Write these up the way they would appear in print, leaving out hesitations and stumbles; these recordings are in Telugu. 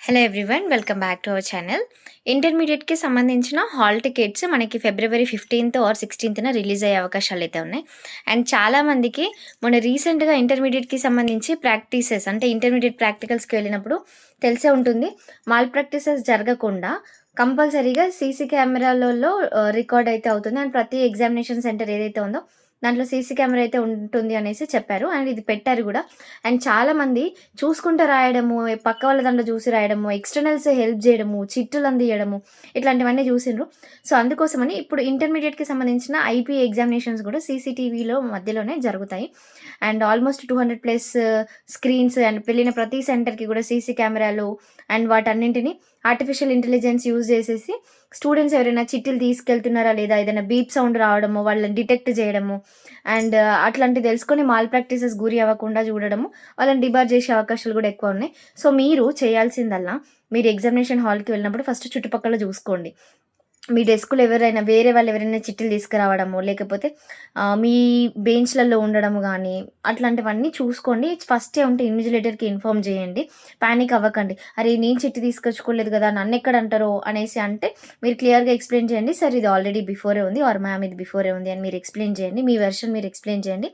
Hello everyone, welcome back to our channel. ఇంటర్మీడియట్‌కి సంబంధించిన హాల్ టికెట్స్ మనకి ఫిబ్రవరి 15థ్ ఆర్ 16థ్‌న రిలీజ్ అయ్యే అవకాశాలైతే ఉన్నాయి. అండ్ చాలామందికి మొన్న రీసెంట్‌గా ఇంటర్మీడియట్‌కి సంబంధించి ప్రాక్టీసెస్ అంటే ఇంటర్మీడియట్ ప్రాక్టికల్స్‌కి వెళ్ళినప్పుడు తెలిసే ఉంటుంది. మాల్ ప్రాక్టీసెస్ జరగకుండా కంపల్సరీగా సీసీ కెమెరాలలో రికార్డ్ అయితే అవుతుంది. అండ్ ప్రతి ఎగ్జామినేషన్ సెంటర్ ఏదైతే ఉందో దాంట్లో సీసీ కెమెరా అయితే ఉంటుంది అనేసి చెప్పారు. అండ్ ఇది పెట్టారు గూడా. అండ్ చాలామంది చూసుకుంటూ రాయడము, పక్క వాళ్ళ దాంట్లో చూసి రాయడము, ఎక్స్టర్నల్స్ హెల్ప్ జేయడము, చిట్టులు అందియడము ఇట్లాంటివన్నీ జూసిండ్రు. సో, అందుకోసమని ఇప్పుడు ఇంటర్మీడియేట్‌కి సంబంధించిన ఐపీ ఎగ్జామినేషన్స్ గూడా సీసీటీవీలో మధ్యలోనే జరుగుతాయి. And almost 200 plus screens and వెళ్ళిన ప్రతి సెంటర్‌కి గూడా సీసీ కెమెరాలు అండ్ వాటన్నింటిని ఆర్టిఫిషియల్ ఇంటెలిజెన్స్ యూజ్ జేసేసి స్టూడెంట్స్ ఎవరైనా చిట్టీలు తీసుకెళ్తున్నారా లేదా, ఏదైనా బీప్ సౌండ్ రావడము, వాళ్ళని డిటెక్ట్ జేయడము అండ్ అట్లాంటివి తెలుసుకొని మాల్ ప్రాక్టీసెస్ గురి అవ్వకుండా చూడడము, వాళ్ళని డిబార్ చేసే అవకాశాలు కూడా ఎక్కువ ఉన్నాయి. సో, మీరు చేయాల్సిందల్లా మీరు ఎగ్జామినేషన్ హాల్‌కి వెళ్ళినప్పుడు ఫస్ట్ చుట్టుపక్కల చూసుకోండి. మీ డెస్క్‌లో ఎవరైనా వేరే వాళ్ళు ఎవరైనా చిట్టీలు తీసుకురావడమో, లేకపోతే మీ బెంచ్‌లలో ఉండడము గానీ, అట్లాంటివన్నీ చూసుకోండి. ఫస్టే ఉంటే ఇన్విజిలేటర్‌కి ఇన్ఫార్మ్ చేయండి. పానిక్ అవ్వకండి. అరే! నేను చిట్టి తీసుకొచ్చుకోలేదు కదా! నన్నెక్కడంటారో అనేసి అంటే, మీరు క్లియర్‌గా ఎక్స్‌ప్లెయిన్ చేయండి. సార్ ఇది ఆల్రెడీ బిఫోరే ఉంది ఆర్ మ్యామ్ ఇది బిఫోరే ఉంది అని మీరు ఎక్స్‌ప్లెయిన్ చేయండి. మీ వెర్షన్ మీరు ఎక్స్‌ప్లెయిన్ చేయండి.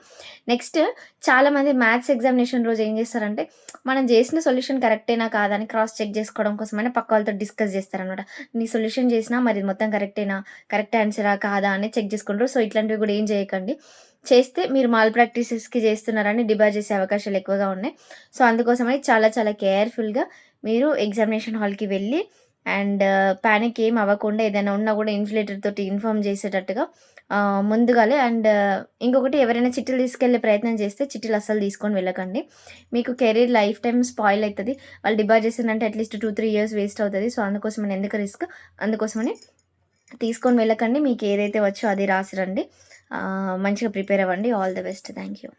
నెక్స్ట్ చాలామంది మ్యాథ్స్ ఎగ్జామినేషన్ రోజు ఏం చేస్తారంటే, మనం చేసిన సొల్యూషన్ కరెక్టేనా కాదా అని క్రాస్ చెక్ చేసుకోవడం కోసమైనా పక్క వాళ్ళతో డిస్కస్ చేస్తారనమాట. నీ సొల్యూషన్ చేసినా మరి ఇది మొత్తం కరెక్టేనా? కరెక్ట్ ఆన్సరా? కాదా? అని చెక్ చేసుకుంటారు. సో, ఇట్లాంటివి గూడా ఏం చేయకండి. చేస్తే మీరు మాల్ ప్రాక్టీసెస్‌కి చేస్తున్నారని డిబార్ చేసే అవకాశాలు ఎక్కువగా ఉన్నాయి. సో, అందుకోసమని చాలా చాలా కేర్‌ఫుల్‌గా మీరు ఎగ్జామినేషన్ హాల్‌కి వెళ్ళి అండ్ పానిక్ ఏం అవ్వకుండా ఏదైనా ఉన్నా గూడా ఇన్విజిలేటర్ తోటి ఇన్ఫార్మ్ చేసేటట్టుగా ముందుగాలే అండ్ ఇంకొకటి ఎవరైనా చిట్టీలు తీసుకెళ్ళే ప్రయత్నం చేస్తే చిట్టీలు అస్సలు తీసుకొని వెళ్ళకండి. మీకు కెరీర్ లైఫ్ టైమ్ స్పాయిల్ అయితది. వాళ్ళు డిబార్ చేసిందంటే అట్‌లీస్ట్ 2, 3 ఇయర్స్ వేస్ట్ అవుతది. సో, అందుకోసమని ఎందుకు రిస్క్? అందుకోసమని తీసుకొని వెళ్ళకండి. మీకేదైతే వచ్చో అది రాసి రండి. మంచిగా ప్రిపేర్ అవ్వండి. All the best. Thank you.